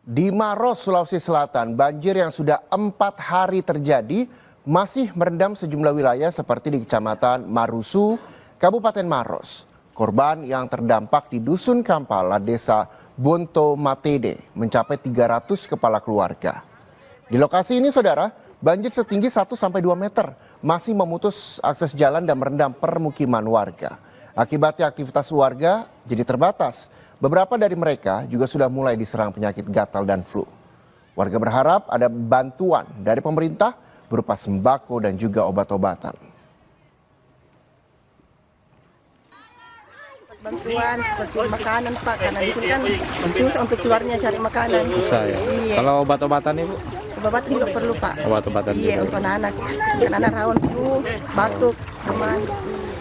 Di Maros, Sulawesi Selatan, banjir yang sudah 4 hari terjadi masih merendam sejumlah wilayah seperti di Kecamatan Marusu, Kabupaten Maros. Korban yang terdampak di Dusun Kampala, Desa Bonto Matede, mencapai 300 kepala keluarga. Di lokasi ini, saudara, banjir setinggi 1-2 meter masih memutus akses jalan dan merendam permukiman warga. Akibatnya aktivitas warga jadi terbatas. Beberapa dari mereka juga sudah mulai diserang penyakit gatal dan flu. Warga berharap ada bantuan dari pemerintah berupa sembako dan juga obat-obatan. Bantuan seperti makanan Pak, karena di sini kan susah untuk keluarnya cari makanan. Susah ya. Iya. Kalau obat-obatan Ibu? Obat-obatan juga perlu Pak. Obat-obatan Iya, juga. untuk anak-anak. Anak-anak rawan flu, batuk, demam.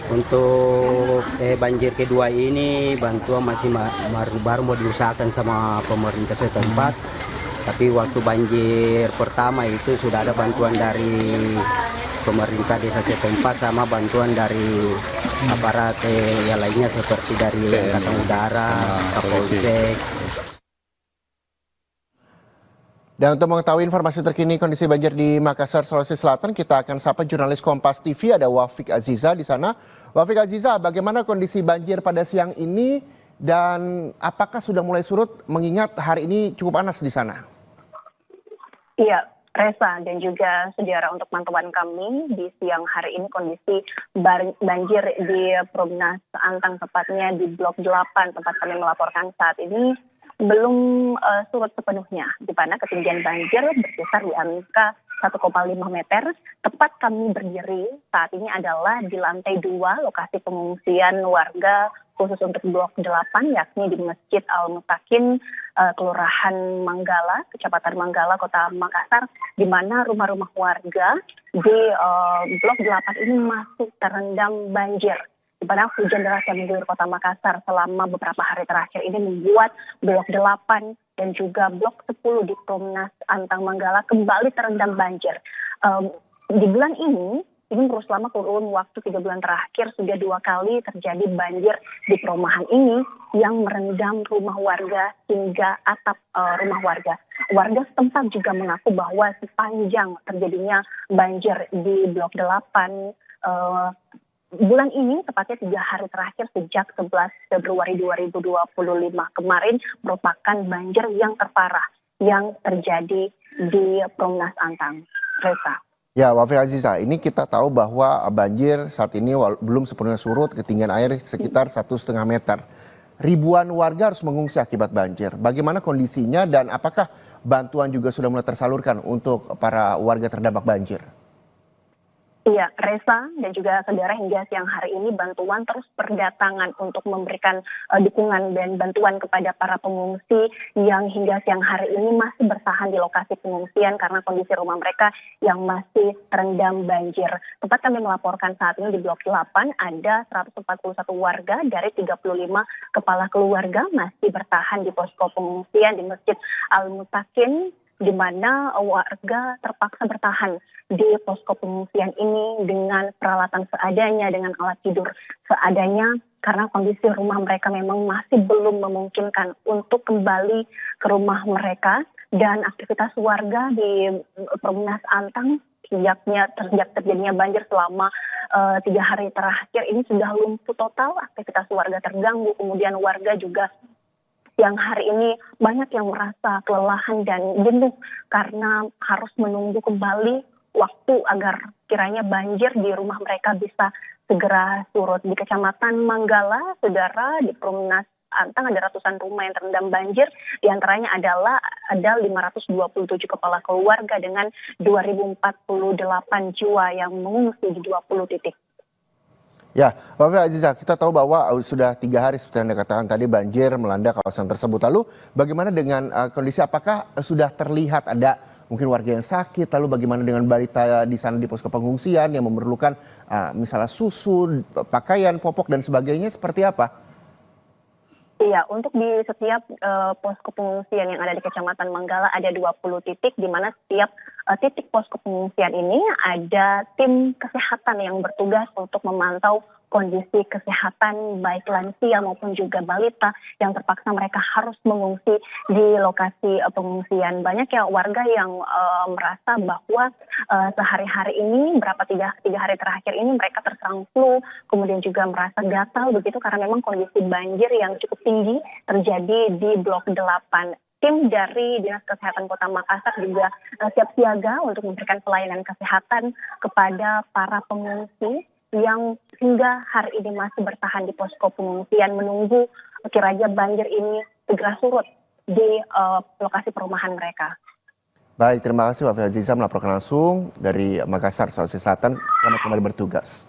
Untuk banjir kedua ini bantuan masih baru mau diusahakan sama pemerintah setempat. Tapi waktu banjir pertama itu sudah ada bantuan dari pemerintah desa setempat sama bantuan dari aparat yang lainnya seperti dari Angkatan Udara, Kapolsek. Dan untuk mengetahui informasi terkini kondisi banjir di Makassar, Sulawesi Selatan, kita akan sapa jurnalis Kompas TV, ada Wafik Aziza di sana. Wafik Aziza, bagaimana kondisi banjir pada siang ini dan apakah sudah mulai surut mengingat hari ini cukup panas di sana? Iya, Reza dan juga saudara, untuk pantauan kami di siang hari ini kondisi banjir di Perumnas Antang, tepatnya di Blok 8 tempat kami melaporkan saat ini belum surut sepenuhnya, di mana ketinggian banjir berkisar di angka 1,5 meter. Tepat kami berdiri saat ini adalah di lantai 2 lokasi pengungsian warga khusus untuk Blok 8, yakni di Masjid Al-Mutakin, Kelurahan Manggala, Kecamatan Manggala, Kota Makassar, di mana rumah-rumah warga di Blok 8 ini masih terendam banjir. Di mana hujan deras yang mengguyur Kota Makassar selama beberapa hari terakhir ini membuat Blok 8 dan juga Blok 10 di Perumnas Antang Manggala kembali terendam banjir. Di bulan ini baru selama kurun waktu 3 bulan terakhir sudah 2 kali terjadi banjir di perumahan ini yang merendam rumah warga hingga atap rumah warga. Warga setempat juga mengaku bahwa sepanjang terjadinya banjir di Blok 8 bulan ini, tepatnya 3 hari terakhir sejak 11 Februari 2025 kemarin, merupakan banjir yang terparah yang terjadi di Perumnas Antang. Reza. Ya, Wafik Aziza, ini kita tahu bahwa banjir saat ini belum sepenuhnya surut, ketinggian air sekitar 1,5 meter. Ribuan warga harus mengungsi akibat banjir. Bagaimana kondisinya dan apakah bantuan juga sudah mulai tersalurkan untuk para warga terdampak banjir? Iya, Reza dan juga saudara, hingga siang hari ini bantuan terus berdatangan untuk memberikan dukungan dan bantuan kepada para pengungsi yang hingga siang hari ini masih bertahan di lokasi pengungsian karena kondisi rumah mereka yang masih terendam banjir. Tempat kami melaporkan saat ini di Blok 8 ada 141 warga dari 35 kepala keluarga masih bertahan di posko pengungsian di Masjid Al-Mutakin, di mana warga terpaksa bertahan di posko pengungsian ini dengan peralatan seadanya, dengan alat tidur seadanya, karena kondisi rumah mereka memang masih belum memungkinkan untuk kembali ke rumah mereka. Dan aktivitas warga di Perumnas Antang sejak terjadinya banjir selama 3 hari terakhir ini sudah lumpuh total, aktivitas warga terganggu, kemudian warga juga yang hari ini banyak yang merasa kelelahan dan jenuh karena harus menunggu kembali waktu agar kiranya banjir di rumah mereka bisa segera surut. Di Kecamatan Manggala, saudara, di Perumnas Antang ada ratusan rumah yang terendam banjir, di antaranya ada 527 kepala keluarga dengan 2048 jiwa yang mengungsi di 20 titik. Ya, Wafik Aziza, kita tahu bahwa sudah 3 hari seperti Anda katakan tadi banjir melanda kawasan tersebut. Lalu bagaimana dengan kondisi, apakah sudah terlihat ada mungkin warga yang sakit? Lalu bagaimana dengan balita di sana di posko pengungsian yang memerlukan misalnya susu, pakaian, popok dan sebagainya, seperti apa? Iya, untuk di setiap posko pengungsian yang ada di Kecamatan Manggala ada 20 titik, di mana setiap titik posko pengungsian ini ada tim kesehatan yang bertugas untuk memantau kondisi kesehatan baik lansia maupun juga balita yang terpaksa mereka harus mengungsi di lokasi pengungsian. Banyak ya warga yang merasa bahwa sehari-hari ini tiga hari terakhir ini mereka terserang flu, kemudian juga merasa gatal begitu karena memang kondisi banjir yang cukup tinggi terjadi di Blok 8. Tim dari Dinas Kesehatan Kota Makassar juga siap siaga untuk memberikan pelayanan kesehatan kepada para pengungsi yang hingga hari ini masih bertahan di posko pengungsian menunggu kiranya banjir ini segera surut di lokasi perumahan mereka. Baik, terima kasih Wafi Aziza melaporkan langsung dari Makassar, Sulawesi Selatan. Selamat kembali bertugas.